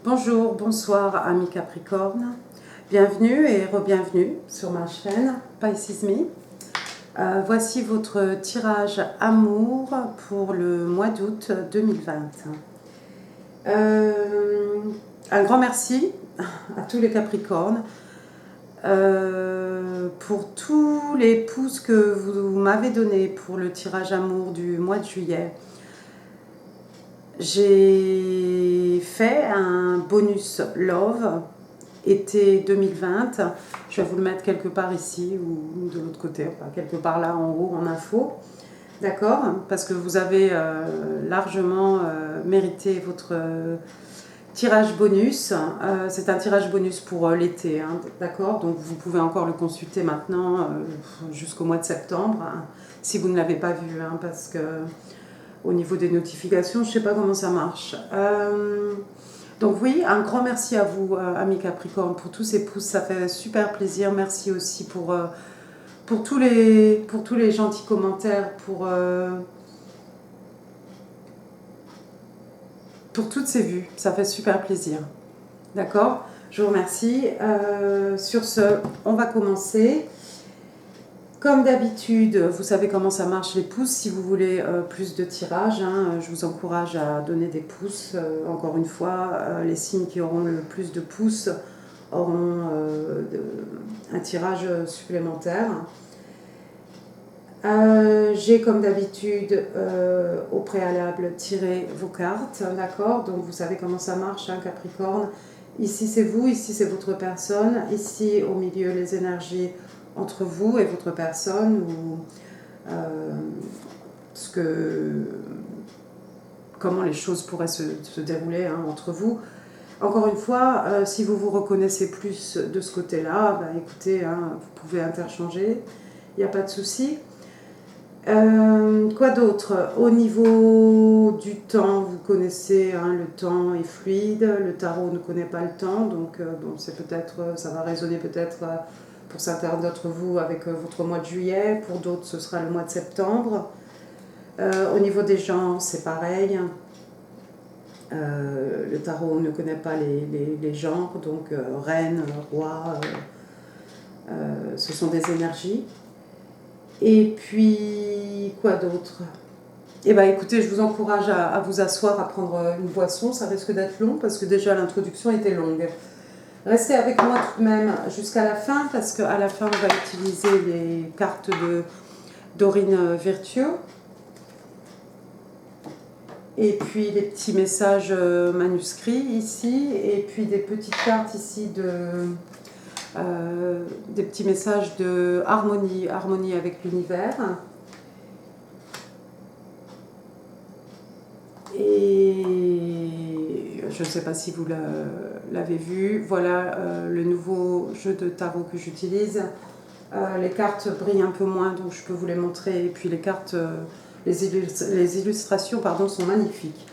Bonjour, bonsoir amis Capricorne, bienvenue et re-bienvenue sur ma chaîne Pisces Me. Voici votre tirage amour pour le mois d'août 2020. Un grand merci à tous les Capricornes pour tous les pouces que vous m'avez donnés pour le tirage amour du mois de juillet. J'ai fait un bonus love été 2020. Je vais vous le mettre quelque part ici ou de l'autre côté, enfin, quelque part là en haut en info. D'accord? Parce que vous avez largement mérité votre tirage bonus. C'est un tirage bonus pour l'été. Hein, d'accord? Donc vous pouvez encore le consulter maintenant jusqu'au mois de septembre. Hein, si vous ne l'avez pas vu. Hein, parce que au niveau des notifications, je ne sais pas comment ça marche. Donc oui, un grand merci à vous, amis Capricorne, pour tous ces pouces, ça fait super plaisir. Merci aussi pour tous les gentils commentaires, pour toutes ces vues, ça fait super plaisir. D'accord? Je vous remercie. Sur ce, on va commencer. Comme d'habitude, vous savez comment ça marche les pouces. Si vous voulez plus de tirages, hein, je vous encourage à donner des pouces. Encore une fois, les signes qui auront le plus de pouces auront un tirage supplémentaire. J'ai comme d'habitude au préalable tiré vos cartes, d'accord? Donc vous savez comment ça marche, hein, Capricorne. Ici c'est vous, ici c'est votre personne, ici au milieu les énergies entre vous et votre personne, ou comment les choses pourraient se dérouler, hein, entre vous. Encore une fois, si vous vous reconnaissez plus de ce côté-là, bah, écoutez, hein, vous pouvez interchanger, il n'y a pas de souci. Quoi d'autre? Au niveau du temps, vous connaissez, hein, le temps est fluide, le tarot ne connaît pas le temps, donc bon, c'est peut-être, ça va résonner peut-être pour certains d'entre vous avec votre mois de juillet, pour d'autres ce sera le mois de septembre. Au niveau des genres, c'est pareil. Le tarot ne connaît pas les genres, donc reine, roi, ce sont des énergies. Et puis, quoi d'autre? Eh bien, écoutez, je vous encourage à vous asseoir, à prendre une boisson. Ça risque d'être long parce que déjà l'introduction était longue. Restez avec moi tout de même jusqu'à la fin, parce qu'à la fin, on va utiliser les cartes de Dorine Virtue. Et puis les petits messages manuscrits ici. Et puis des petites cartes ici des petits messages de harmonie, harmonie avec l'univers. Et je ne sais pas si vous l'avez vu, voilà le nouveau jeu de tarot que j'utilise. Les cartes brillent un peu moins, donc je peux vous les montrer. Et puis les cartes, les illustrations pardon, sont magnifiques.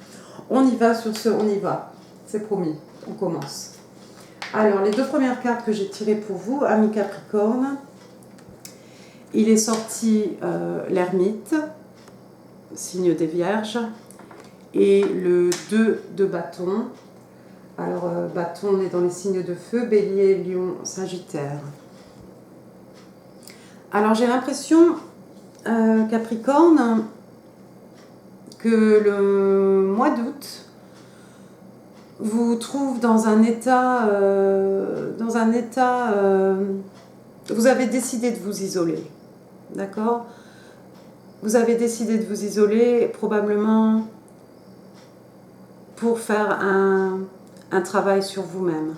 On y va sur ce, on y va. C'est promis, on commence. Alors, les deux premières cartes que j'ai tirées pour vous, amis Capricorne, il est sorti l'ermite, signe des Vierges, et le 2 de bâton. Alors, bâton, on est dans les signes de feu, Bélier, Lion, Sagittaire. Alors, j'ai l'impression, Capricorne, que le mois d'août vous trouve dans un état, vous avez décidé de vous isoler, d'accord? Vous avez décidé de vous isoler probablement pour faire un travail sur vous-même.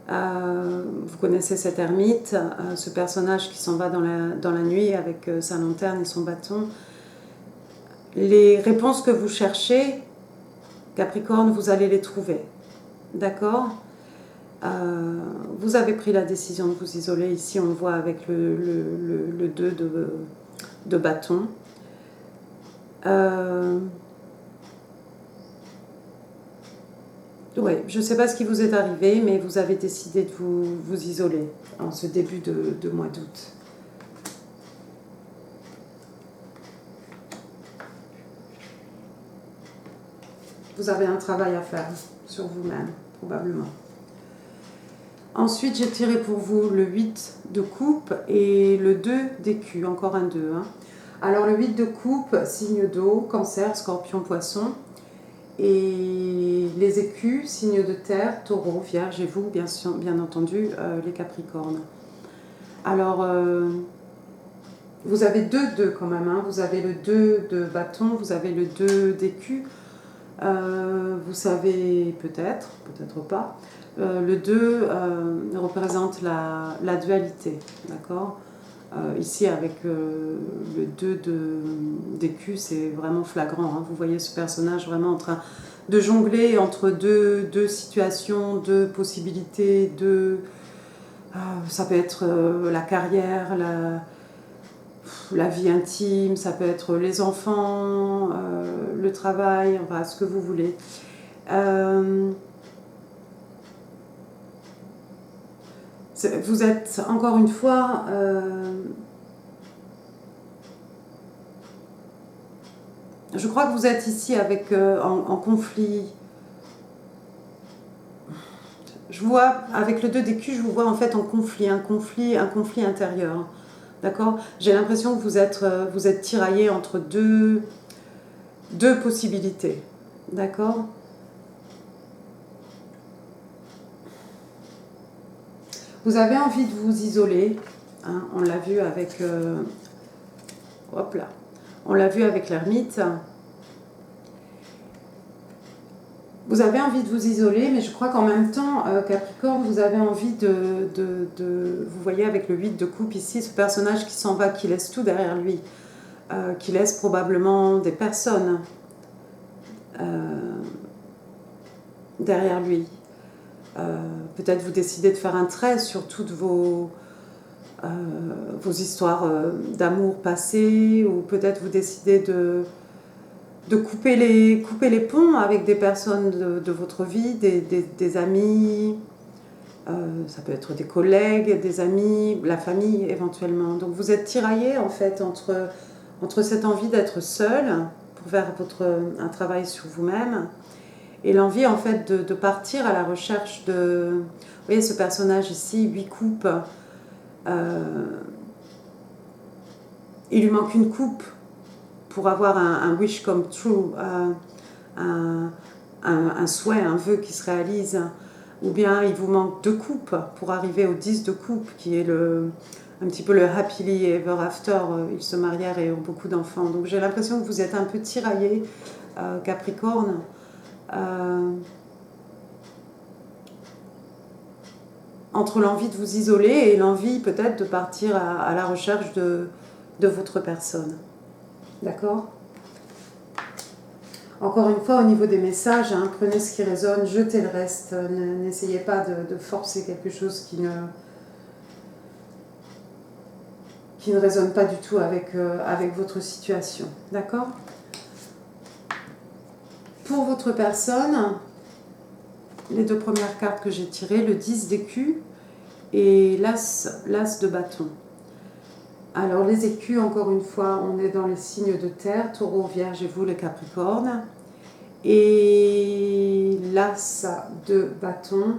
Vous connaissez cet ermite, ce personnage qui s'en va dans la nuit avec sa lanterne et son bâton. Les réponses que vous cherchez, Capricorne, vous allez les trouver, d'accord? Vous avez pris la décision de vous isoler. Ici, on voit avec le 2 de bâton. Oui, je ne sais pas ce qui vous est arrivé, mais vous avez décidé de vous isoler en ce début de mois d'août. Vous avez un travail à faire sur vous-même, probablement. Ensuite, j'ai tiré pour vous le 8 de coupe et le 2 d'écus, encore un 2. Hein. Alors, le 8 de coupe, signe d'eau, cancer, scorpion, poisson. Et les écus, signe de terre, taureau, vierge et vous, bien entendu, les capricornes. Alors, vous avez 2 quand même. Hein. Vous avez le 2 de bâton, vous avez le 2 d'écus. Vous savez peut-être pas. Le 2 représente la dualité, d'accord. Ici, avec le 2 d'écus, c'est vraiment flagrant. Hein. Vous voyez ce personnage vraiment en train de jongler entre deux situations, 2 possibilités, ça peut être la carrière, la vie intime, ça peut être les enfants, le travail, enfin ce que vous voulez. Vous êtes encore une fois je crois que vous êtes ici avec en conflit. Je vois avec le 2 d'écus, je vous vois en fait en conflit, un conflit intérieur. D'accord. J'ai l'impression que vous êtes tiraillé entre deux possibilités. D'accord. Vous avez envie de vous isoler. Hein, on l'a vu avec... hop là. On l'a vu avec l'ermite. Vous avez envie de vous isoler, mais je crois qu'en même temps, Capricorne, vous avez envie vous voyez avec le 8 de coupe ici, ce personnage qui s'en va, qui laisse tout derrière lui, qui laisse probablement des personnes derrière lui. Peut-être vous décidez de faire un trait sur toutes vos histoires d'amour passées, ou peut-être vous décidez de couper les ponts avec des personnes de votre vie, des amis, ça peut être des collègues, des amis, la famille éventuellement. Donc vous êtes tiraillé en fait entre cette envie d'être seul pour faire un travail sur vous-même et l'envie en fait de partir à la recherche de... Vous voyez ce personnage ici, 8 coupes, il lui manque une coupe pour avoir un wish come true, un souhait, un vœu qui se réalise, ou bien il vous manque 2 coupes pour arriver au 10 de coupe, qui est un petit peu le happily ever after, ils se marièrent et ont beaucoup d'enfants. Donc j'ai l'impression que vous êtes un peu tiraillé, Capricorne, entre l'envie de vous isoler et l'envie peut-être de partir à la recherche de votre personne. D'accord ? Encore une fois, au niveau des messages, hein, prenez ce qui résonne, jetez le reste. N'essayez pas de forcer quelque chose qui ne résonne pas du tout avec votre situation. D'accord ? Pour votre personne, les 2 premières cartes que j'ai tirées, le 10 d'écus et l'as de bâton. Alors les écus, encore une fois, on est dans les signes de terre, taureau, vierge et vous les capricornes. Et l'as de bâton,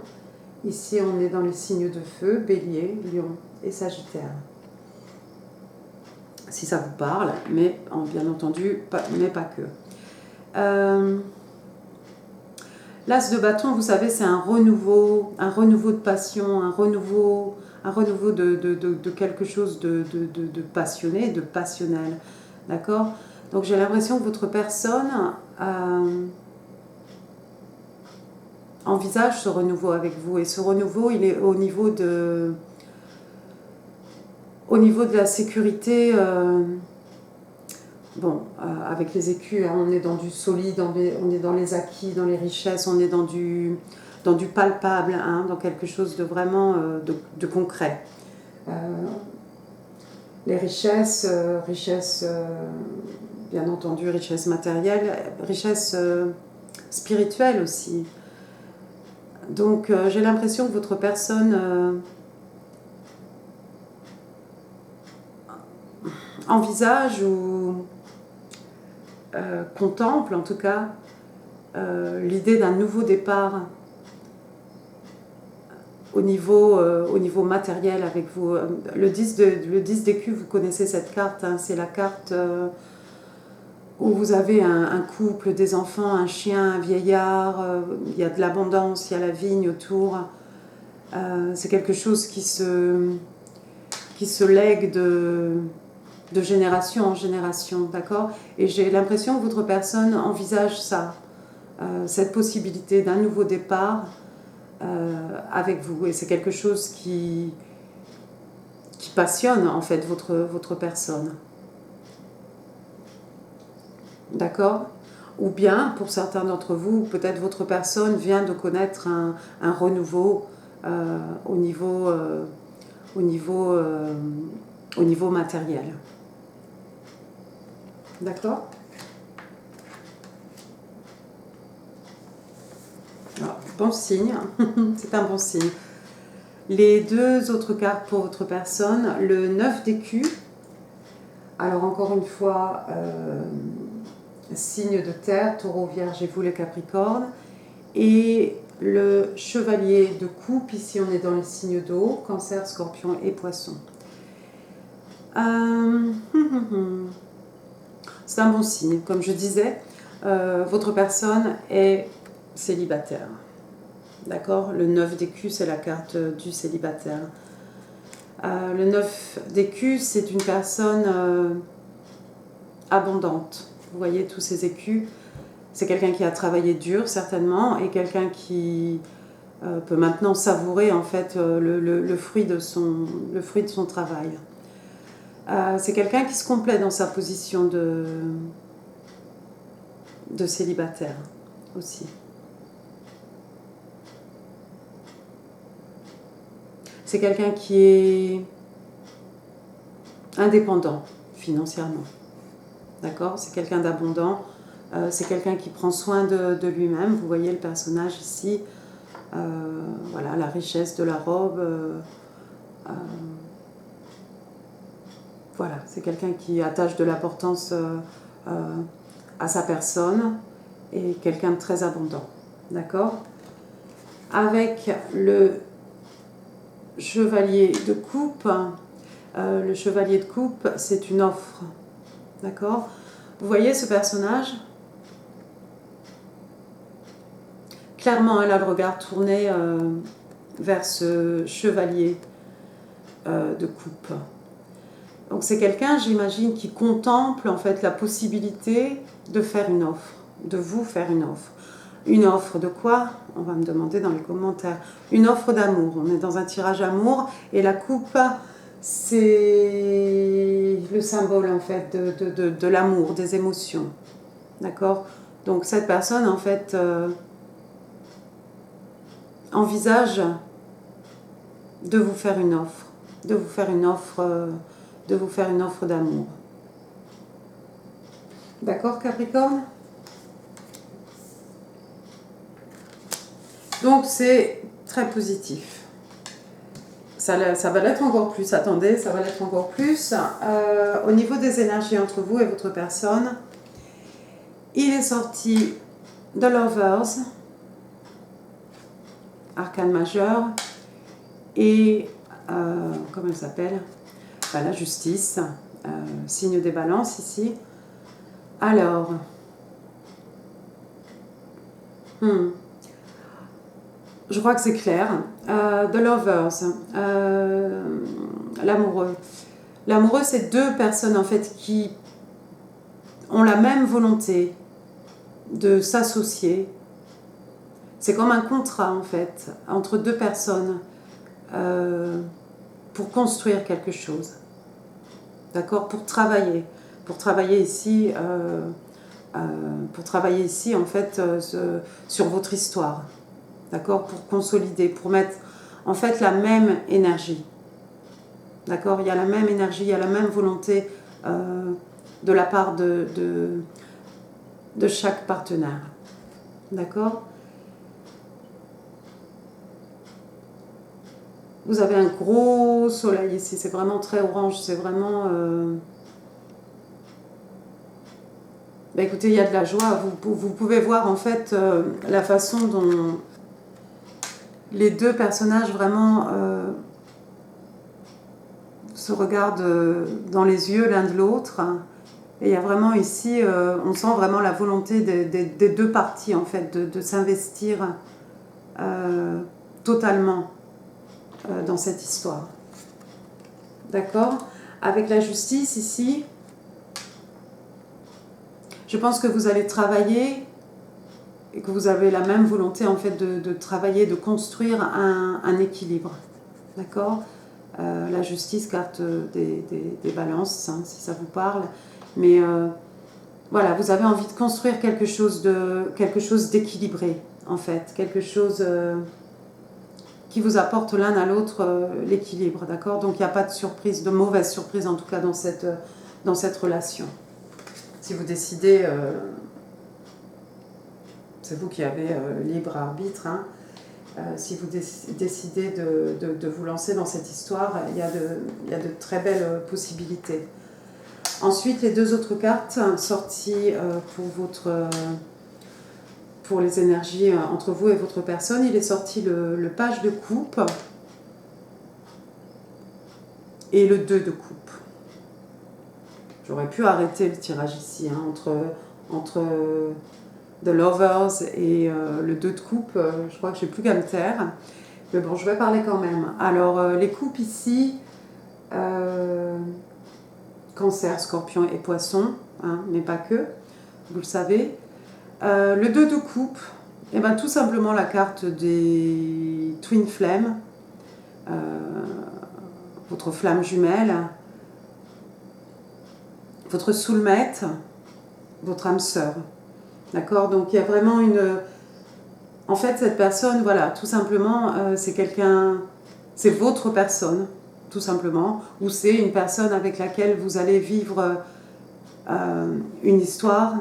ici on est dans les signes de feu, bélier, lion et sagittaire. Si ça vous parle, mais bien entendu, mais pas que. L'as de bâton, vous savez, c'est un renouveau de passion, un renouveau de quelque chose de passionné, de passionnel. D'accord ? Donc j'ai l'impression que votre personne envisage ce renouveau avec vous. Et ce renouveau, il est au niveau de la sécurité. Avec les écus, hein, on est dans du solide, on est dans les acquis, dans les richesses, on est dans du palpable, hein, dans quelque chose de vraiment de concret. Les richesses, bien entendu, richesses matérielles, richesses spirituelles aussi. Donc j'ai l'impression que votre personne envisage ou contemple en tout cas l'idée d'un nouveau départ au niveau matériel avec vous. Le 10 d'écu, vous connaissez cette carte, hein, c'est la carte où vous avez un couple, des enfants, un chien, un vieillard, il y a de l'abondance, il y a la vigne autour. C'est quelque chose qui se lègue de génération en génération, d'accord? Et j'ai l'impression que votre personne envisage ça, cette possibilité d'un nouveau départ avec vous. Et c'est quelque chose qui passionne en fait votre personne. D'accord? Ou bien, pour certains d'entre vous, peut-être votre personne vient de connaître un renouveau au niveau matériel. D'accord? Alors, bon signe, c'est un bon signe. Les deux autres cartes pour votre personne, le 9 d'écu. Alors encore une fois, signe de terre, taureau, vierge et vous les capricornes. Et le chevalier de coupe, ici on est dans les signes d'eau, cancer, scorpion et poisson. C'est un bon signe, comme je disais, votre personne est célibataire. D'accord? Le 9 d'écu, c'est la carte du célibataire. Le 9 d'écu, c'est une personne abondante. Vous voyez tous ces écus. C'est quelqu'un qui a travaillé dur, certainement, et quelqu'un qui peut maintenant savourer en fait le fruit de son travail. C'est quelqu'un qui se complaît dans sa position de célibataire aussi. C'est quelqu'un qui est indépendant financièrement. D'accord? C'est quelqu'un d'abondant. C'est quelqu'un qui prend soin de lui-même. Vous voyez le personnage ici. Voilà, la richesse de la robe. Voilà, c'est quelqu'un qui attache de l'importance à sa personne et quelqu'un de très abondant. D'accord? Avec le chevalier de coupe, le chevalier de coupe, c'est une offre. D'accord? Vous voyez ce personnage? Clairement, elle a le regard tourné vers ce chevalier de coupe. Donc c'est quelqu'un, j'imagine, qui contemple en fait la possibilité de faire une offre, de vous faire une offre. Une offre de quoi? On va me demander dans les commentaires. Une offre d'amour. On est dans un tirage amour et la coupe, c'est le symbole en fait de l'amour, des émotions. D'accord? Donc cette personne en fait envisage de vous faire une offre, de vous faire une offre d'amour. D'accord, Capricorne? Donc c'est très positif. Ça va l'être encore plus, attendez, ça va l'être encore plus. Au niveau des énergies entre vous et votre personne, il est sorti The Lovers, arcane majeur, et comment elle s'appelle? La justice, signe des balances ici. Alors, je crois que c'est clair. The Lovers, l'amoureux. L'amoureux, c'est deux personnes en fait qui ont la même volonté de s'associer. C'est comme un contrat en fait entre deux personnes pour construire quelque chose. D'accord? Pour travailler ici en fait sur votre histoire. D'accord? Pour consolider, pour mettre en fait la même énergie. D'accord? Il y a la même énergie, il y a la même volonté de la part de chaque partenaire. D'accord? Vous avez un gros soleil ici, c'est vraiment très orange, c'est vraiment bah, écoutez, il y a de la joie. Vous pouvez voir en fait la façon dont les deux personnages vraiment se regardent dans les yeux l'un de l'autre. Et il y a vraiment ici, on sent vraiment la volonté des deux parties en fait de s'investir totalement dans cette histoire. D'accord? Avec la justice ici, je pense que vous allez travailler et que vous avez la même volonté en fait de travailler, de construire un équilibre. D'accord? La justice, carte des balances, hein, si ça vous parle. Mais voilà, vous avez envie de construire quelque chose d'équilibré, en fait. Quelque chose qui vous apporte l'un à l'autre l'équilibre, d'accord? Donc il n'y a pas de surprise, de mauvaise surprise en tout cas dans cette relation. Si vous décidez, c'est vous qui avez libre arbitre, hein, si vous décidez de vous lancer dans cette histoire, il y a de très belles possibilités. Ensuite, les deux autres cartes sorties pour les énergies entre vous et votre personne, il est sorti le page de coupe et le 2 de coupe. J'aurais pu arrêter le tirage ici, hein, entre The Lovers et le 2 de coupe, je crois que j'ai plus qu'à me taire. Mais bon, je vais parler quand même. Alors, les coupes ici, Cancer, Scorpion et Poisson, hein, mais pas que, vous le savez. Le 2 de coupe, eh ben, tout simplement la carte des Twin Flames, votre flamme jumelle, votre soulmate, votre âme sœur. D'accord? Donc il y a vraiment en fait, cette personne, voilà, tout simplement, c'est votre personne, tout simplement, ou c'est une personne avec laquelle vous allez vivre une histoire,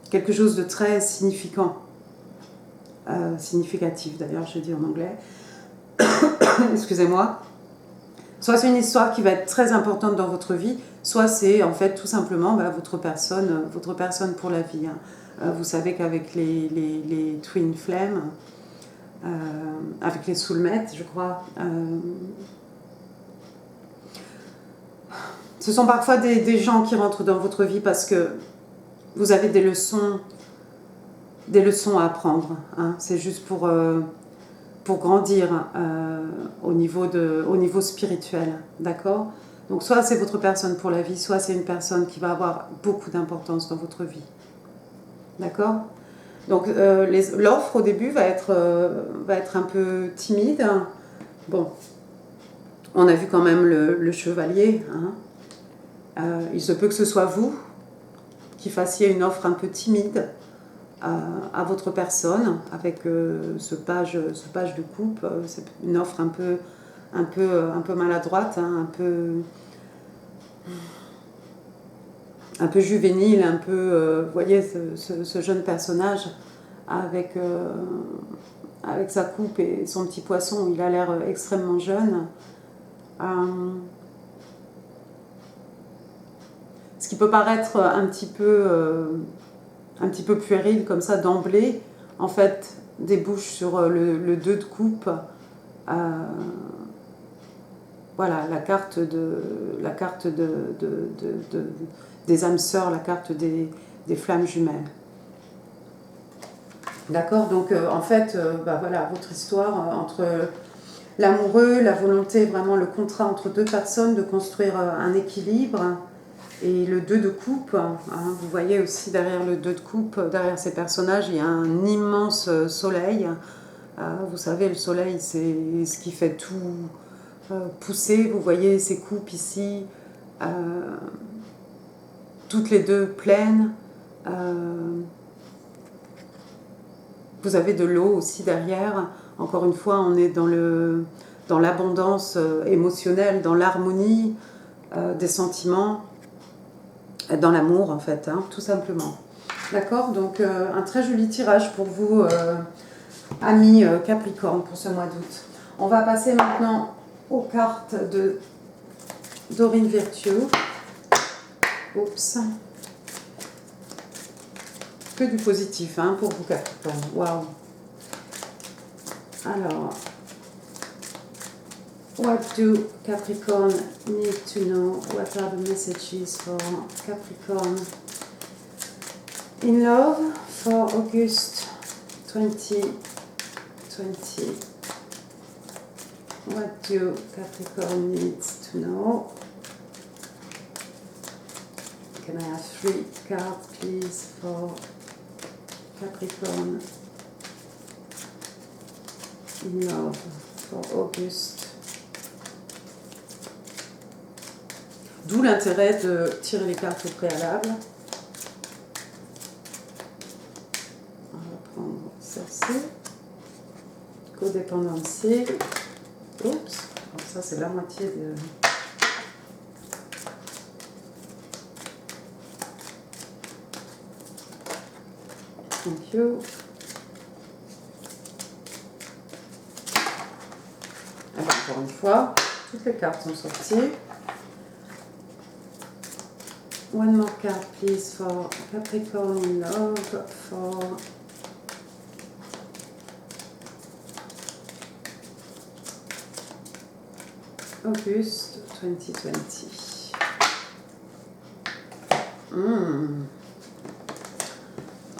quelque chose de très significatif d'ailleurs, je dis en anglais, excusez-moi. Soit c'est une histoire qui va être très importante dans votre vie, soit c'est en fait tout simplement votre personne pour la vie. Hein. Vous savez qu'avec les Twin Flames, avec les soulmates, je crois, ce sont parfois des gens qui rentrent dans votre vie parce que vous avez des leçons à apprendre. Hein. C'est juste pour grandir au niveau spirituel, d'accord? Donc soit c'est votre personne pour la vie, soit c'est une personne qui va avoir beaucoup d'importance dans votre vie, d'accord? Donc l'offre au début va être un peu timide. Bon, on a vu quand même le chevalier. Hein. Il se peut que ce soit vous qui fassiez une offre un peu timide à votre personne avec ce page de coupe. C'est une offre un peu maladroite, hein, un peu juvénile, un peu, vous voyez, ce jeune personnage avec sa coupe et son petit poisson, il a l'air extrêmement jeune. Ce qui peut paraître un petit peu puéril comme ça d'emblée, en fait, débouche sur le 2 de coupe. Voilà, la carte des âmes sœurs, la carte des flammes jumelles. D'accord? Donc, en fait, voilà, votre histoire entre l'amoureux, la volonté, vraiment le contrat entre deux personnes de construire un équilibre. Et le 2 de coupe, hein, vous voyez aussi derrière le 2 de coupe, derrière ces personnages, il y a un immense soleil. Vous savez, le soleil, c'est ce qui fait tout pousser. Vous voyez ces coupes ici, toutes les deux pleines. Vous avez de l'eau aussi derrière. Encore une fois, on est dans l'abondance émotionnelle, dans l'harmonie des sentiments. Dans l'amour en fait, hein, tout simplement. D'accord? Donc un très joli tirage pour vous, amis Capricorne, pour ce mois d'août. On va passer maintenant aux cartes de Dorine Virtue. Oups. Que du positif hein, pour vous Capricorne. Waouh. Alors, what do Capricorn need to know? What are the messages for Capricorn in love for August 2020? What do Capricorn needs to know? Can I have 3 cards, please, for Capricorn in love for August? D'où l'intérêt de tirer les cartes au préalable. On va prendre celle-ci. Codépendancier. Oups, donc ça c'est la moitié de... Thank you. Et bien, encore une fois, toutes les cartes sont sorties. One more card, please, for Capricorn in love for August 2020.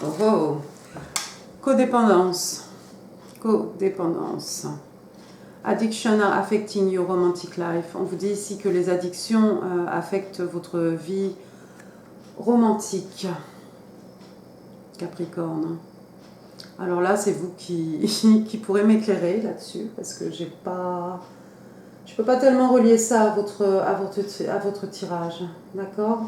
Oh oh. Codépendance. Codépendance. Addiction are affecting your romantic life. On vous dit ici que les addictions affectent votre vie romantique. Capricorne. Alors là, c'est vous qui pourrez m'éclairer là-dessus parce que je peux pas tellement relier ça à votre tirage. D'accord?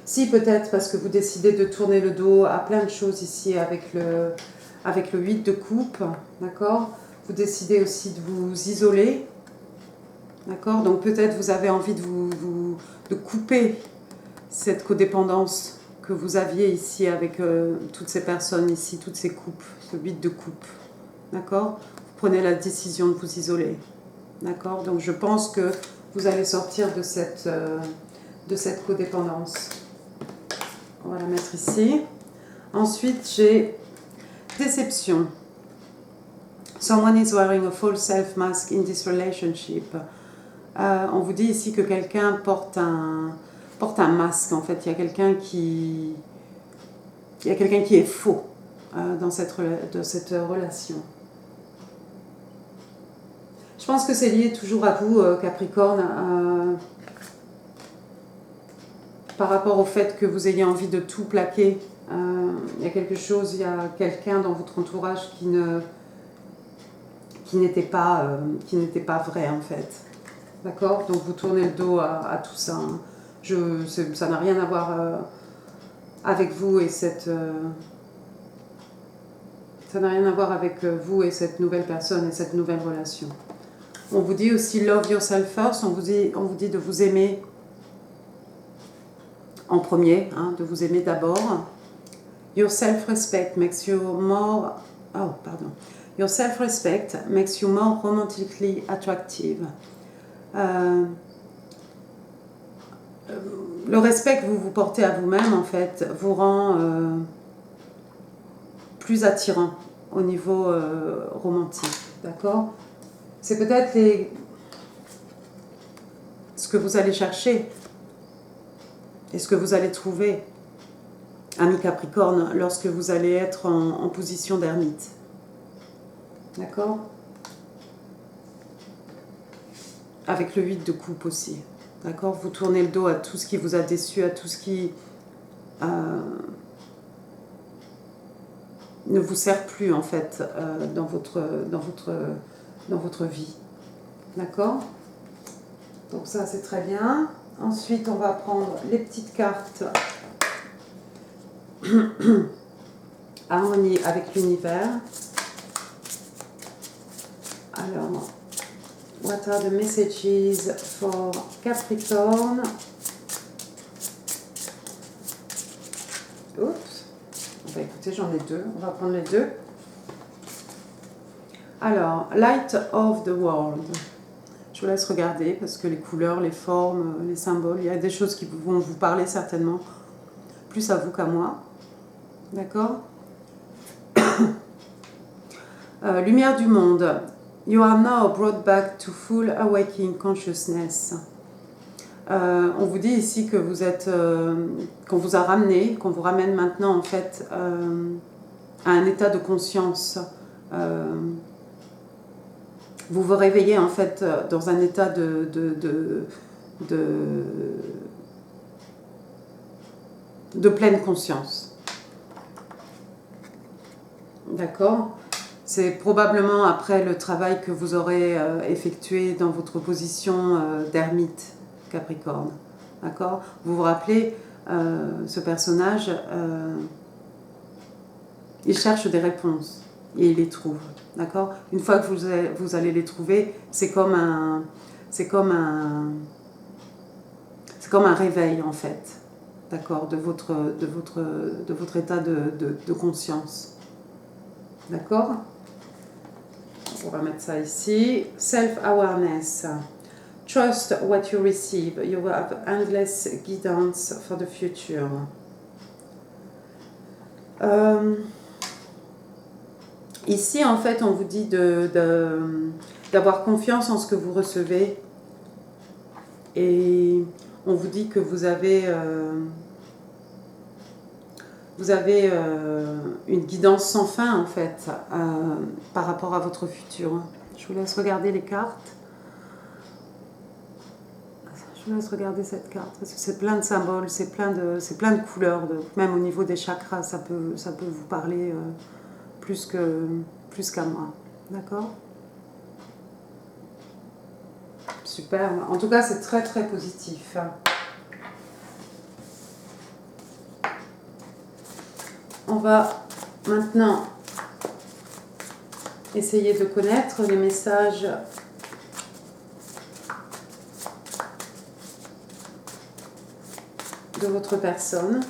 Si, peut-être parce que vous décidez de tourner le dos à plein de choses ici avec le 8 de coupe, d'accord? Vous décidez aussi de vous isoler, d'accord? Donc peut-être vous avez envie de couper cette codépendance que vous aviez ici avec toutes ces personnes ici, toutes ces coupes, ce 8 de coupe, d'accord? Vous prenez la décision de vous isoler, d'accord? Donc je pense que vous allez sortir de cette codépendance. On va la mettre ici. Ensuite, j'ai déception. Someone is wearing a false self mask in this relationship. On vous dit ici que quelqu'un porte un masque. En fait, il y a quelqu'un qui est faux dans cette relation. Je pense que c'est lié toujours à vous, Capricorne. Par rapport au fait que vous ayez envie de tout plaquer, il y a quelqu'un dans votre entourage qui n'était pas vrai en fait. D'accord? Donc vous tournez le dos à tout ça. Hein. Ça n'a rien à voir avec vous et ça n'a rien à voir avec vous et cette nouvelle personne et cette nouvelle relation. On vous dit aussi love yourself first. On vous dit de vous aimer en premier, hein, de vous aimer d'abord. Your self-respect makes you more... Oh, pardon. Your self-respect makes you more romantically attractive. Le respect que vous vous portez à vous-même, en fait, vous rend plus attirant au niveau romantique. D'accord? C'est peut-être ce que vous allez chercher et ce que vous allez trouver, ami Capricorne, lorsque vous allez être en position d'ermite. D'accord? Avec le 8 de coupe aussi. D'accord? Vous tournez le dos à tout ce qui vous a déçu, à tout ce qui ne vous sert plus en fait dans votre vie. D'accord? Donc ça c'est très bien. Ensuite on va prendre les petites cartes harmonie avec l'univers. Alors, what are the messages for Capricorn? Oups. Bah, écoutez, j'en ai deux. On va prendre les deux. Alors, Light of the World. Je vous laisse regarder parce que les couleurs, les formes, les symboles, il y a des choses qui vont vous parler certainement. plus à vous qu'à moi. D'accord? Lumière du monde. You are now brought back to full awakening consciousness. On vous dit ici que vous êtes, qu'on vous a ramené, qu'on vous ramène maintenant en fait à un état de conscience. Vous vous réveillez en fait dans un état de pleine conscience. D'accord? C'est probablement après le travail que vous aurez effectué dans votre position d'ermite Capricorne. D'accord? Vous vous rappelez, ce personnage, il cherche des réponses et il les trouve. D'accord? Une fois que vous allez les trouver, c'est comme un réveil en fait. D'accord? De votre état de conscience. D'accord? On va mettre ça ici. Self-awareness. Trust what you receive. You will have endless guidance for the future. Ici, en fait, on vous dit d'avoir confiance en ce que vous recevez. Et on vous dit que vous avez une guidance sans fin, en fait, par rapport à votre futur. Je vous laisse regarder les cartes. Je vous laisse regarder cette carte, parce que c'est plein de symboles, c'est plein de couleurs. Même au niveau des chakras, ça peut vous parler plus qu'à moi. D'accord? Super. En tout cas, c'est très, très positif. On va maintenant essayer de connaître les messages de votre personne.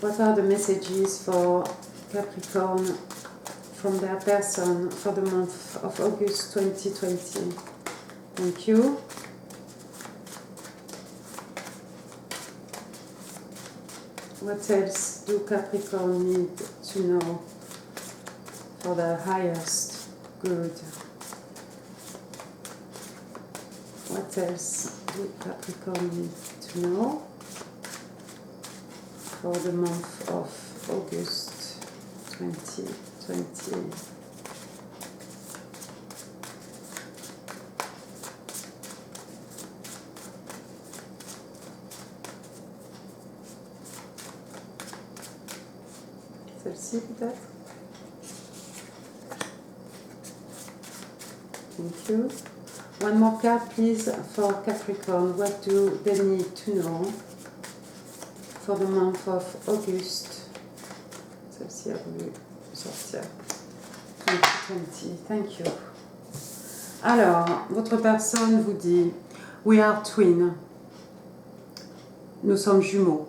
What are the messages for Capricorn from their person for the month of August 2020? Thank you. What else do Capricorn need to know for their highest good? What else do Capricorn need to know for the month of August 2020? Celle-ci peut-être? Thank you. One more card please for Capricorn. What do they need to know for the month of August? Celle-ci a voulu sortir. 2020. Thank you. Alors, votre personne vous dit We are twin. Nous sommes jumeaux.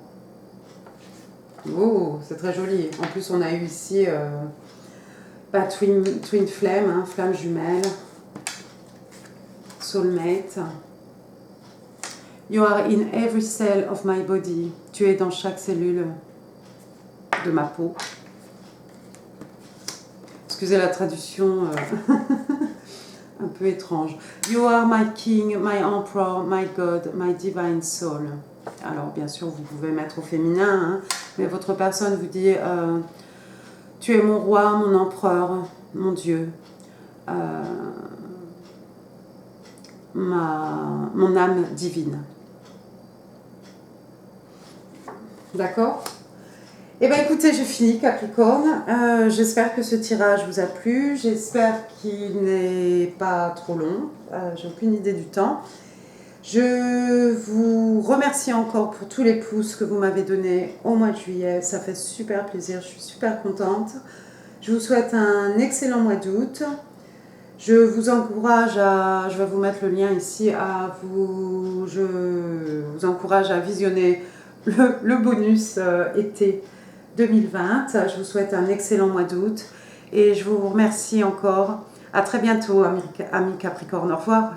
Oh, c'est très joli. En plus, on a eu ici twin flame, hein, flamme jumelle, soulmate. You are in every cell of my body. Tu es dans chaque cellule de ma peau. Excusez la traduction un peu étrange. You are my king, my emperor, my god, my divine soul. Alors, bien sûr, vous pouvez mettre au féminin, hein, mais votre personne vous dit tu es mon roi, mon empereur, mon Dieu, mon âme divine. D'accord? Eh bien, écoutez, j'ai fini, Capricorne. J'espère que ce tirage vous a plu. J'espère qu'il n'est pas trop long. J'ai aucune idée du temps. Je vous remercie encore pour tous les pouces que vous m'avez donnés au mois de juillet. Ça fait super plaisir, je suis super contente. Je vous souhaite un excellent mois d'août. Je vous encourage je vais vous mettre le lien ici, je vous encourage à visionner le bonus été 2020. Je vous souhaite un excellent mois d'août et je vous remercie encore. À très bientôt, amis Capricorne. Au revoir.